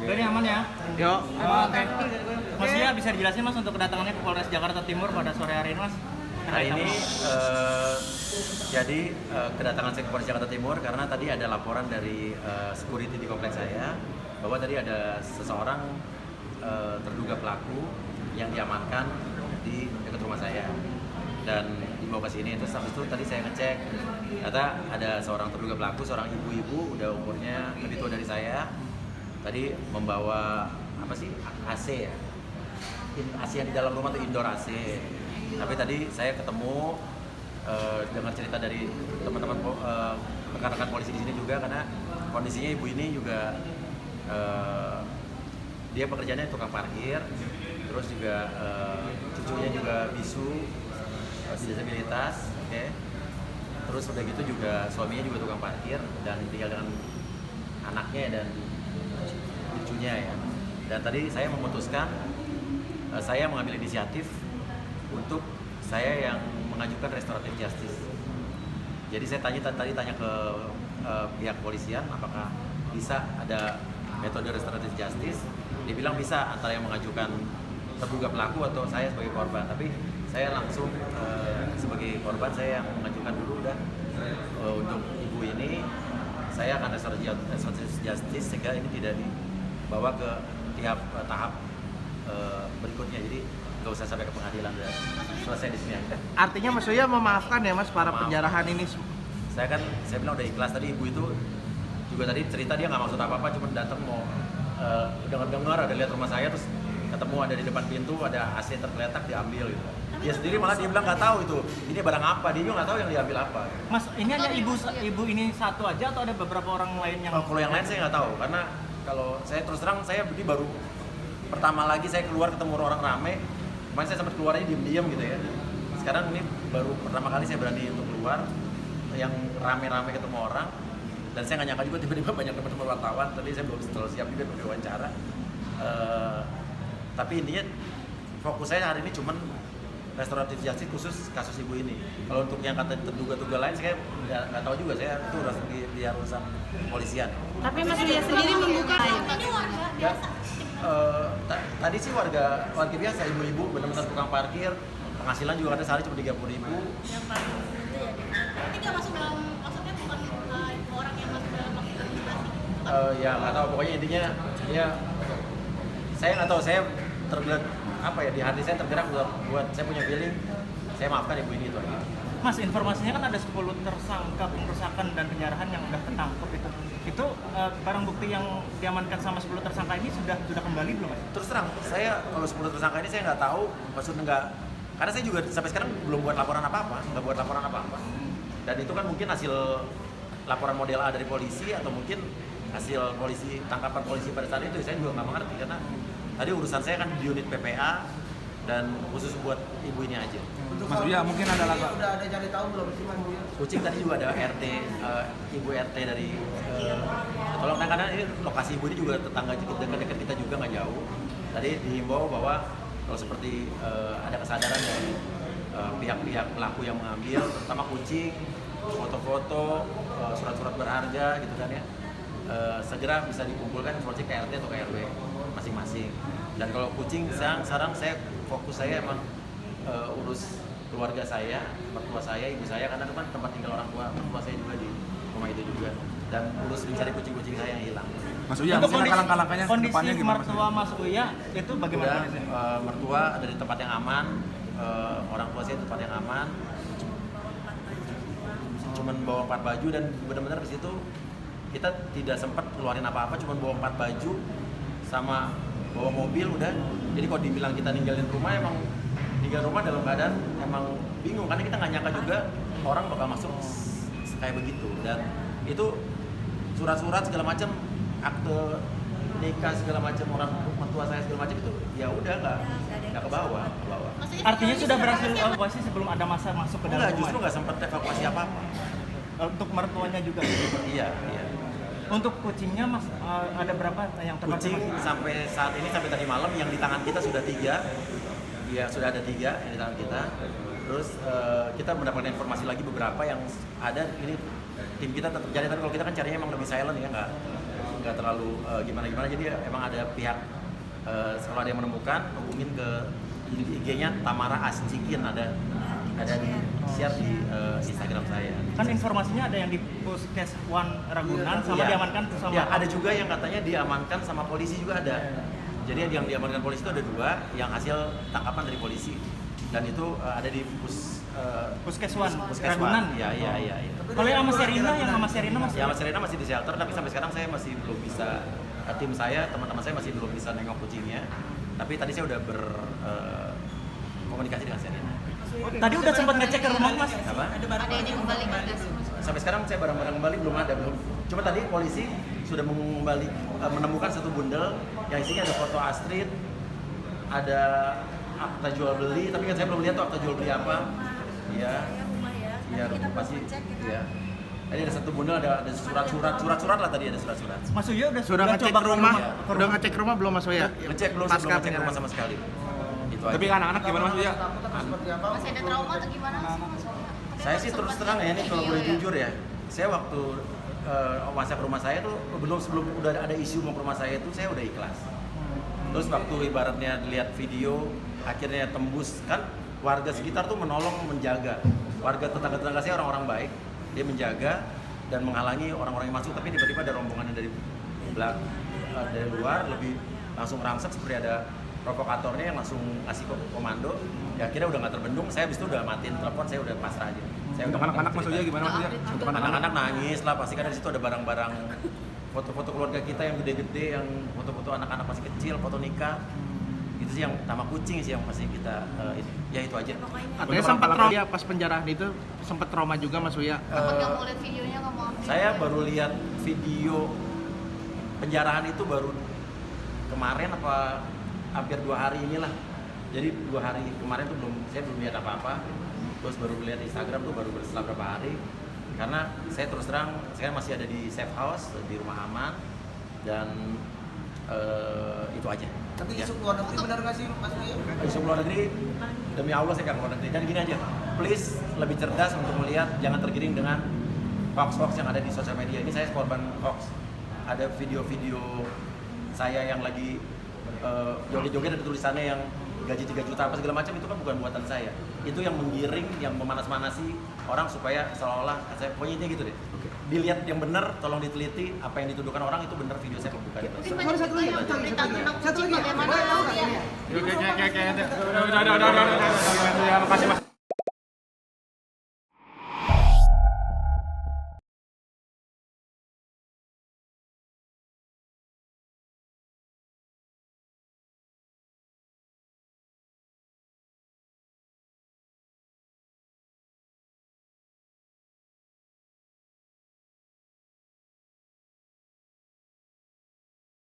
Udah nih aman ya? Yuk. Oke. Mas Lia bisa dijelasin Mas untuk kedatangannya ke Polres Jakarta Timur pada sore hari ini Mas? Hari ini jadi kedatangan saya ke Polres Jakarta Timur karena tadi ada laporan dari security di kompleks saya bahwa tadi ada seseorang terduga pelaku yang diamankan di dekat rumah saya dan dibawa ke sini. Terus habis itu tadi saya ngecek, ternyata ada seorang terduga pelaku, seorang ibu-ibu udah umurnya lebih tua dari saya. Tadi membawa apa sih, AC ya, AC yang di dalam rumah tuh indoor AC. Tapi tadi saya ketemu dengan cerita dari teman-teman rekan-rekan polisi di sini juga, karena kondisinya ibu ini juga dia pekerjaannya tukang parkir, terus juga cucunya juga bisu, disabilitas, oke. Terus udah gitu juga suaminya juga tukang parkir dan tinggal dengan anaknya dan cucunya ya. Dan tadi saya memutuskan, saya mengambil inisiatif untuk saya yang mengajukan restoratif justice. Jadi saya tadi tanya ke pihak polisian apakah bisa ada metode restoratif justice. Dia bilang bisa, antara yang mengajukan terduga pelaku atau saya sebagai korban. Tapi saya langsung sebagai korban, saya yang mengajukan dulu dan untuk ibu ini saya akan restoratif justice sehingga ini tidak dibawa ke tahap berikutnya. Jadi nggak usah sampai ke pengadilan dan selesai di sini aja. Artinya Mas Uya memaafkan ya Mas para penjarahan ini? Saya bilang udah ikhlas. Tadi ibu itu juga tadi cerita dia nggak maksud apa-apa, cuma datang mau dengar ada lihat rumah saya, terus ketemu ada di depan pintu ada AC tergeletak, diambil gitu. Dia sendiri malah dia bilang nggak tahu itu ini barang apa, dia juga nggak tahu yang diambil apa. Mas, ini hanya ibu ini satu aja atau ada beberapa orang lain yang? Kalau yang lain saya nggak tahu, karena kalau saya terus terang saya ini baru pertama lagi saya keluar ketemu orang rame. Kemarin saya sempat keluar aja diem-diem gitu ya. Sekarang ini baru pertama kali saya berani untuk keluar yang rame-rame ketemu orang. Dan saya nggak nyangka juga tiba-tiba banyak teman-teman wartawan. Tadi saya belum terlalu siap juga untuk diwawancara. Tapi intinya fokus saya hari ini cuman restoratif justice khusus kasus ibu ini. Kalau untuk yang kata terduga-terduga lain saya nggak tahu juga, saya itu udah di urusan kepolisian. Tapi Mas Lia sendiri membuka Ya, tadi sih warga biasa, ibu-ibu benar-benar tukang parkir, penghasilan juga ada sehari cuma 30.000. Ini nggak masuk dalam, maksudnya bukan orang yang masuk dalam maksud administrasi. Ya nggak tahu, pokoknya intinya ya saya nggak tahu, saya tergerak apa ya, di hati saya tergerak buat saya punya feeling saya maafkan ibu ini itu aja. Mas, informasinya kan ada 10 tersangka pengerusakan dan penjarahan yang udah ketangkep itu. Itu barang bukti yang diamankan sama 10 tersangka ini sudah kembali belum Mas? Terus terang, saya kalau 10 tersangka ini saya nggak tahu, maksudnya nggak, karena saya juga sampai sekarang belum buat laporan apa-apa, nggak buat laporan apa-apa. Dan itu kan mungkin hasil laporan model A dari polisi atau mungkin hasil tangkapan polisi pada saat itu, saya juga nggak mengerti karena tadi urusan saya kan di unit PPA dan khusus buat ibu ini aja. Mas Uya mungkin ada lagi. Udah ada cari tahu belum sih Mas Uya? Kucing tadi juga ada RT, ibu RT dari tolong, karena ini lokasi ibu ini juga tetangga dekat kita juga nggak jauh. Tadi dihimbau bahwa kalau seperti ada kesadaran dari pihak-pihak pelaku yang mengambil, terutama kucing, foto-foto, surat-surat berharga gitu kan ya, segera bisa dikumpulkan informasi ke RT atau ke RW masing-masing. Dan kalau kucing sekarang saya fokus saya emang urus keluarga saya, mertua saya, ibu saya, karena itu kan tempat tinggal orang tua mertua saya juga di rumah itu juga, dan urus mencari kucing-kucing saya yang hilang. Mas Uya, Untuk mungkin langkah-langkahnya ke depannya kondisi gimana Mas? mertua Mas Uya itu bagaimana Udah, kondisinya? mertua ada di tempat yang aman, orang tua saya di tempat yang aman, cuman bawa 4 baju dan benar-benar di situ kita tidak sempat keluarin apa-apa, cuman bawa 4 baju sama bawa mobil udah. Jadi kalau dibilang kita ninggalin rumah, emang tinggal rumah dalam keadaan emang bingung, karena kita nggak nyangka juga orang bakal masuk kayak begitu. Dan itu surat-surat segala macam, akte nikah segala macam, orang mertua saya segala macam itu ya udah nggak ke bawah. Artinya sudah berhasil evakuasi sebelum ada masa masuk ke dalam Enggak, rumah? justru nggak sempat evakuasi apa-apa. Untuk mertuanya juga? Iya. Untuk kucingnya Mas, ada berapa yang Kucing terkonfirmasi? sampai saat ini, sampai tadi malam yang di tangan kita sudah 3. Ya sudah ada 3 yang di tangan kita. Terus kita mendapatkan informasi lagi beberapa yang ada. Ini tim kita tetap cari, tapi kalau kita kan carinya emang lebih silent ya, nggak nggak terlalu gimana-gimana. Jadi emang ada pihak kalau ada yang menemukan hubungin ke IG-nya Tamara Ascikin, ada di share di Instagram saya. Kan informasinya ada yang di Puskes One Ragunan sama Iya. diamankan sama Ya, ada juga yang katanya diamankan sama polisi juga ada. Jadi yang diamankan polisi itu ada 2 yang hasil tangkapan dari polisi, dan itu ada di Puskes One Puskes Ragunan. One. Iya. Kalau yang sama Serina, masih. Ya, Mas Serena masih di shelter, tapi sampai sekarang saya masih belum bisa, tim saya, teman-teman saya masih belum bisa nengok kucingnya. Tapi tadi saya udah berkomunikasi dengan Serena. Tadi udah sempat ngecek ke rumah Mas. Apa? Ada yang dikembalikan nggak sih Mas? Sampai sekarang saya barang-barang kembali belum ada. Cuma tadi polisi sudah menemukan satu bundel yang isinya ada foto Astrid, ada akta jual beli, tapi kan saya belum lihat tuh akta jual beli apa. Iya. Iya, pasti. Iya. Tadi ada satu bundel, ada surat-surat lah, tadi ada surat-surat. Mas Uyo Sudah ngecek coba ke rumah, ke udah ngecek ke rumah belum Mas Uya? Ngecek belum, saya belum ngecek rumah sama sekali. Itu aja. Tapi anak-anak gimana Mas Uya? Takut atau seperti apa? Masih ada trauma atau gimana sih Mas? Saya sih terus terang ya, ini kalau boleh jujur ya, saya waktu masa ke rumah saya tuh sebelum udah ada isu mau ke rumah saya itu saya udah ikhlas. Terus waktu ibaratnya lihat video akhirnya tembus, kan warga sekitar tuh menolong, menjaga. Warga tetangga-tetangga saya orang-orang baik, dia menjaga dan menghalangi orang-orang yang masuk, tapi tiba-tiba ada rombongan dari luar lebih langsung rangsek, seperti ada provokatornya yang langsung ngasih komando. Ya akhirnya udah nggak terbendung, saya habis itu udah matiin telepon, saya udah pasrah aja. Saya Untuk anak-anak Mas Uya gimana Mas Uya? Untuk anak-anak nangis lah, pasti kan di situ ada barang-barang foto-foto keluarga kita yang gede-gede, yang foto-foto anak-anak masih kecil, foto nikah. Itu sih yang sama kucing sih yang masih kita ya itu aja. Katanya sempat trauma ya, pas penjarahan itu sempat trauma juga Mas Uya. Takut nggak mau lihat videonya, nggak mau ambil. Saya baru lihat video penjarahan itu baru kemarin apa hampir 2 hari inilah. Jadi 2 hari kemarin tuh saya belum lihat apa-apa. Terus baru lihat Instagram tuh baru setelah berapa hari. Karena saya terus terang, saya masih ada di safe house, di rumah aman, dan itu aja. Tapi Ya. isu luar negeri benar nggak sih Mas Uya? Isu luar negeri, demi Allah saya nggak keluar negeri. Dan gini aja, please lebih cerdas untuk melihat, jangan tergiring dengan hoax-hoax yang ada di sosial media. Ini saya korban hoax. Ada video-video saya yang lagi joget-joget, ada tulisannya yang gaji 3 juta apa segala macam, itu kan bukan buatan saya. Itu yang menggiring, yang memanas-manasi orang supaya seolah-olah saya, pokoknya intinya gitu deh. Dilihat yang benar, tolong diteliti apa yang dituduhkan orang itu benar, video saya bukan itu. Tapi banyak juga yang berita tentang kucing, bagaimana tahu ya? Oke, makasih Mas.